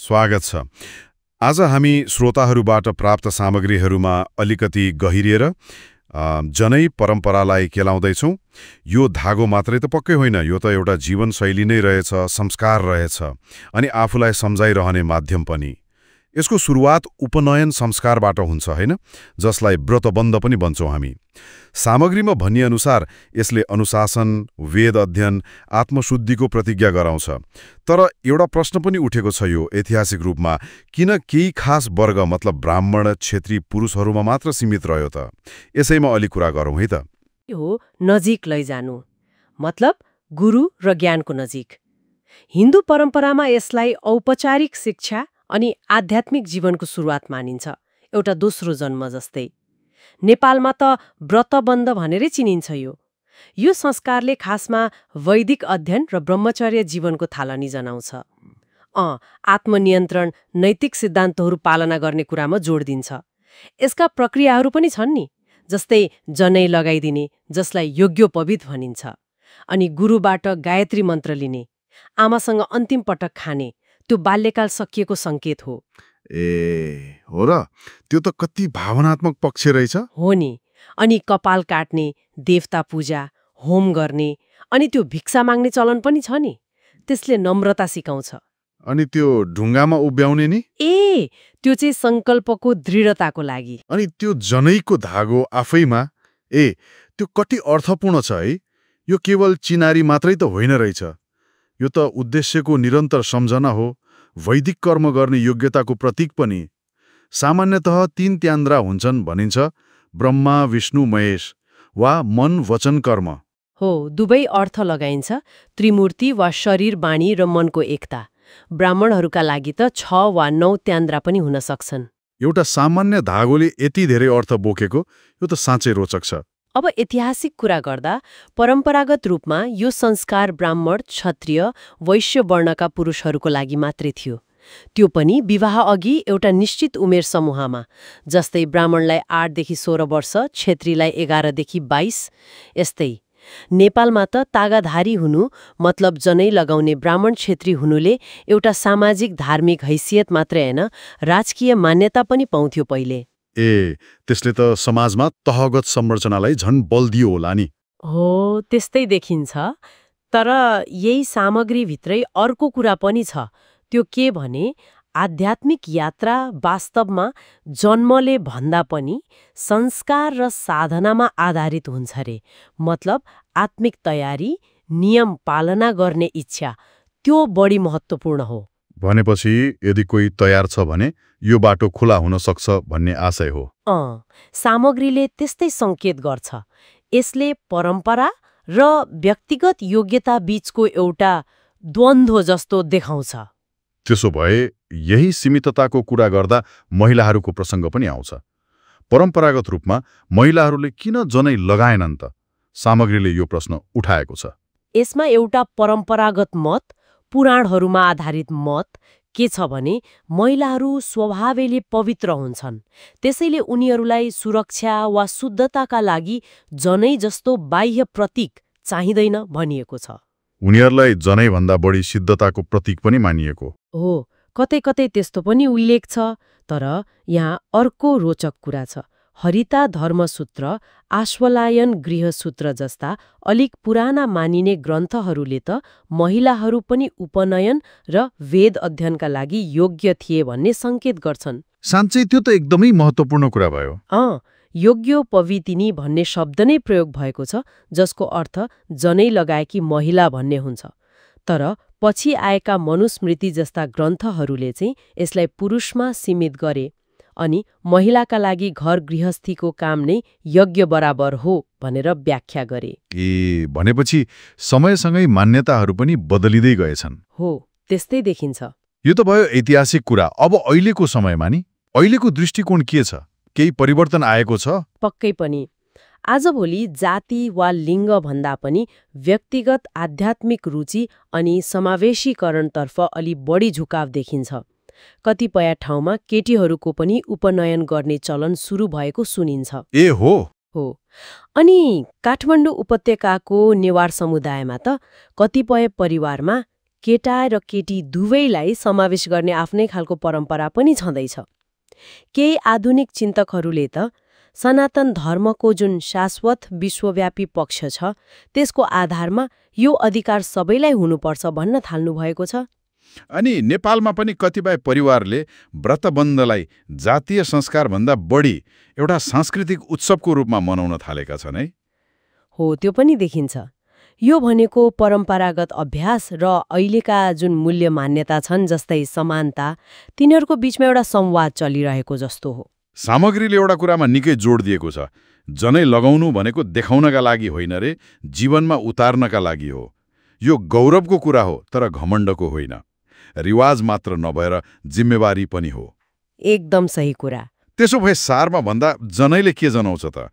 स्वागत छ। आज हामी श्रोताहरूबाट प्राप्त सामग्रीहरूमा अलिकति गहिरिएर जनै परम्परालाई केलाउँदैछौँ। यो धागो मात्रै त पक्कै होइन, यो त एउटा जीवनशैली नै रहेछ, संस्कार रहेछ अनि आफूलाई सम्झाइरहने माध्यम पनि। यसको सुरुवात उपनयन संस्कारबाट हुन्छ हैन, जसलाई व्रतबन्ध पनि भन्छौँ हामी। सामग्रीमा भनिएअनुसार यसले अनुशासन, वेद अध्ययन, आत्मशुद्धिको प्रतिज्ञा गराउँछ। तर एउटा प्रश्न पनि उठेको छ यो ऐतिहासिक रूपमा, किन केही खास वर्ग मतलब ब्राह्मण, क्षेत्री पुरुषहरूमा मात्र सीमित रह्यो त? यसैमा अलि कुरा गरौँ है त। यो नजिक लैजानु मतलब गुरु र ज्ञानको नजिक। हिन्दू परम्परामा यसलाई औपचारिक शिक्षा अनि आध्यात्मिक जीवनको सुरुवात मानिन्छ, एउटा दोस्रो जन्म जस्तै। नेपालमा त व्रतबन्ध भनेरै चिनिन्छ यो संस्कारले खासमा वैदिक अध्ययन र ब्रह्मचर्य जीवनको थालनी जनाउँछ। आत्मनियन्त्रण, नैतिक सिद्धान्तहरू पालना गर्ने कुरामा जोड दिन्छ। यसका प्रक्रियाहरू पनि छन् नि, जस्तै जनै लगाइदिने, जसलाई यज्ञोपवीत भनिन्छ, अनि गुरुबाट गायत्री मन्त्र लिने, आमासँग अन्तिम पटक खाने, त्यो बाल्यकाल सकिएको संकेत हो। हो र? त्यो त कति भावनात्मक पक्ष रहेछ। हो नि। अनि कपाल काट्ने, देवता पूजा, होम गर्ने, अनि त्यो भिक्षा माग्ने चलन पनि छ नि। त्यसले नम्रता सिकाउँछ। अनि त्यो ढुङ्गामा उभ्याउने नि? त्यो चाहिँ संकल्पको दृढताको लागि। अनि त्यो जनैको धागो आफैमा त्यो कति अर्थपूर्ण छ है। यो केवल चिनारी मात्रै त होइन रहेछ, यो त उद्देश्यको निरन्तर सम्झना हो, वैदिक कर्म गर्ने योग्यताको प्रतीक पनि। सामान्यतः 3 त्यान्द्रा हुन्छन् भनिन्छ, ब्रह्मा, विष्णु, महेश, वा मन, वचन, कर्म। हो, दुवै अर्थ लगाइन्छ, त्रिमूर्ति वा शरीर, बाणी र मनको एकता। ब्राह्मणहरूका लागि त 6 वा 9 त्यान्द्रा पनि हुन सक्छन्। एउटा सामान्य धागोले यति धेरै अर्थ बोकेको, यो त साँच्चै रोचक छ। अब ऐतिहासिक कुरा गर्दा परम्परागत रूपमा यो संस्कार ब्राह्मण, क्षत्रिय, वैश्य वर्णका पुरुषहरूको लागि मात्रै थियो। त्यो पनि विवाह अघि एउटा निश्चित उमेर समूहमा, जस्तै ब्राह्मणलाई 8 देखि 16 वर्ष, क्षेत्रीलाई 11 देखि 22। यस्तै नेपालमा त तागाधारी हुनु मतलब जनै लगाउने ब्राह्मण क्षेत्री हुनुले एउटा सामाजिक धार्मिक हैसियत मात्रै होइन, राजकीय मान्यता पनि पाउँथ्यो पहिले। त्यसले त समाजमा तहगत संरचनालाई झन् बल दियो होला नि। हो, त्यस्तै देखिन्छ। तर यही सामग्रीभित्रै अर्को कुरा पनि छ। त्यो के भने आध्यात्मिक यात्रा वास्तवमा जन्मले भन्दा पनि संस्कार र साधनामा आधारित हुन्छ रे। मतलब आत्मिक तयारी, नियम पालना गर्ने इच्छा, त्यो बढी महत्त्वपूर्ण हो। भनेपछि यदि कोही तयार छ भने यो बाटो खुला हुन सक्छ भन्ने आशय हो। सामग्रीले त्यस्तै संकेत गर्छ। यसले परम्परा र व्यक्तिगत योग्यता बीचको एउटा द्वन्द्व जस्तो देखाउँछ। त्यसो भए यही सीमितताको कुरा गर्दा महिलाहरूको प्रसङ्ग पनि आउँछ। परम्परागत रूपमा महिलाहरूले किन जनै लगाएनन् त? सामग्रीले यो प्रश्न उठाएको छ। यसमा एउटा परम्परागत मत, पुराणहरूमा आधारित मत के छ भने महिलाहरू स्वभावैले पवित्र हुन्छन्, त्यसैले उनीहरूलाई सुरक्षा वा शुद्धताका लागि जनै जस्तो बाह्य प्रतीक चाहिँदैन भनिएको छ। उनीहरूलाई जनै भन्दा बढी सिद्धताको प्रतीक पनि मानिएको हो। कतै कतै त्यस्तो पनि उल्लेख छ। तर यहाँ अर्को रोचक कुरा छ। हरिता धर्मसूत्र, आश्वलायन गृहसूत्र जस्ता अलिक पुराना मानिने ग्रन्थहरूले त महिलाहरू पनि उपनयन र वेद अध्ययनका लागि योग्य थिए भन्ने संकेत गर्छन्। साँच्चै त्यो त एकदमै महत्त्वपूर्ण कुरा भयो। यज्ञोपवीतिनी भन्ने शब्द नै प्रयोग भएको छ, जसको अर्थ जनै लगाएकी महिला भन्ने हुन्छ। तर पछि आएका मनुस्मृति जस्ता ग्रन्थहरूले चाहिँ यसलाई पुरुषमा सीमित गरे अनि महिलाका लागि घर गृहस्थीको काम नै यज्ञ बराबर हो भनेर व्याख्या गरे। भनेपछि समयसँगै मान्यताहरू पनि बदलिँदै गएछन्। हो, त्यस्तै देखिन्छ। यो त भयो ऐतिहासिक कुरा। अब अहिलेको समयमा नि अहिलेको दृष्टिकोण के छ? केही परिवर्तन आएको छ? पक्कै पनि। आजभोलि जाति वा लिङ्ग भन्दा पनि व्यक्तिगत आध्यात्मिक रुचि अनि समावेशीकरणतर्फ अलि बढी झुकाव देखिन्छ। कतिपय ठाउँमा केटीहरूको पनि उपनयन गर्ने चलन सुरु भएको सुनिन्छ। हो। अनि काठमाडौँ उपत्यकाको नेवार समुदायमा त कतिपय परिवारमा केटा र केटी दुवैलाई समावेश गर्ने आफ्नै खालको परम्परा पनि छँदैछ। केही आधुनिक चिन्तकहरूले त सनातन धर्मको जुन शाश्वत विश्वव्यापी पक्ष छ त्यसको आधारमा यो अधिकार सबैलाई हुनुपर्छ भन्न थाल्नु भएको छ। अनि नेपालमा पनि कतिपय परिवारले व्रतबन्धलाई जातीय संस्कारभन्दा बढी एउटा सांस्कृतिक उत्सवको रूपमा मनाउन थालेका छन् है। हो, त्यो पनि देखिन्छ। यो भनेको परम्परागत अभ्यास र अहिलेका जुन मूल्य मान्यता छन् जस्तै समानता, तिनीहरूको बीचमा एउटा संवाद चलिरहेको जस्तो हो। सामग्रीले एउटा कुरामा निकै जोड दिएको छ। जनै लगाउनु भनेको देखाउनका लागि होइन रे, जीवनमा उतार्नका लागि हो। यो गौरवको कुरा हो, तर घमण्डको होइन। रिवाज मात्र नभएर जिम्मेवारी पनि हो। एकदम सही कुरा। त्यसो भए सारमा भन्दा जनैले के जनाउँछ त?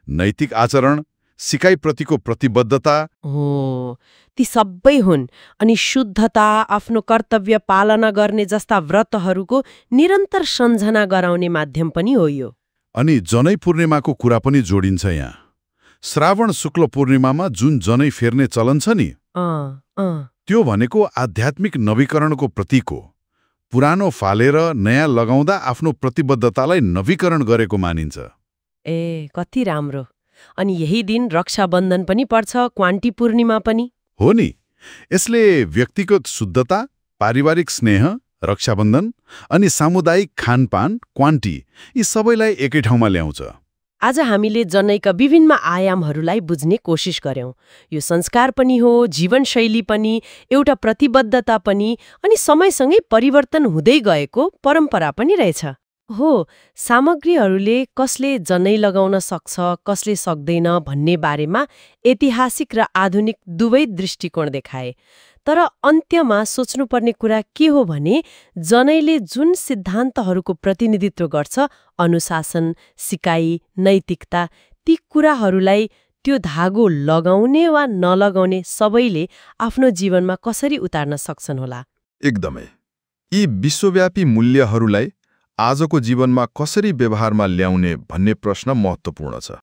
नैतिक आचरण, सिकाइप्रतिको प्रतिबद्धता हो, ती सबै हुन्। अनि शुद्धता, आफ्नो कर्तव्य पालना गर्ने जस्ता व्रतहरूको निरन्तर सम्झना गराउने माध्यम पनि हो यो। अनि जनै पूर्णिमाको कुरा पनि जोडिन्छ यहाँ। श्रावण शुक्ल पूर्णिमामा जुन जनै फेर्ने चलन छ नि, त्यो भनेको आध्यात्मिक नवीकरणको प्रतीक हो। पुरानो फालेर नयाँ लगाउँदा आफ्नो प्रतिबद्धतालाई नवीकरण गरेको मानिन्छ। ए, कति राम्रो। अनि यही दिन रक्षाबन्धन पनि पर्छ, क्वान्टी पूर्णिमा पनि हो नि। यसले व्यक्तिगत शुद्धता, पारिवारिक स्नेह, रक्षाबन्धन अनि सामुदायिक खानपान, क्वान्टी, यी सबैलाई एकै ठाउँमा ल्याउँछ। आज हामीले जनैका विभिन्न आयामहरूलाई बुझ्ने कोसिस गर्यौं। यो संस्कार पनि हो, जीवनशैली पनि, एउटा प्रतिबद्धता पनि, अनि समयसँगै परिवर्तन हुँदै गएको परम्परा पनि रहेछ। हो, सामग्रीहरूले कसले जनै लगाउन सक्छ, कसले सक्दैन भन्ने बारेमा ऐतिहासिक र आधुनिक दुवै दृष्टिकोण देखाए। तर अन्त्यमा सोच्नुपर्ने कुरा के हो भने जनैले जुन सिद्धान्तहरूको प्रतिनिधित्व गर्छ, अनुशासन, सिकाइ, नैतिकता, ती कुराहरूलाई त्यो धागो लगाउने वा नलगाउने सबैले आफ्नो जीवनमा कसरी उतार्न सक्छन् होला। एकदमै। यी विश्वव्यापी मूल्यहरूलाई आजको जीवनमा कसरी व्यवहारमा ल्याउने भन्ने प्रश्न महत्त्वपूर्ण छ।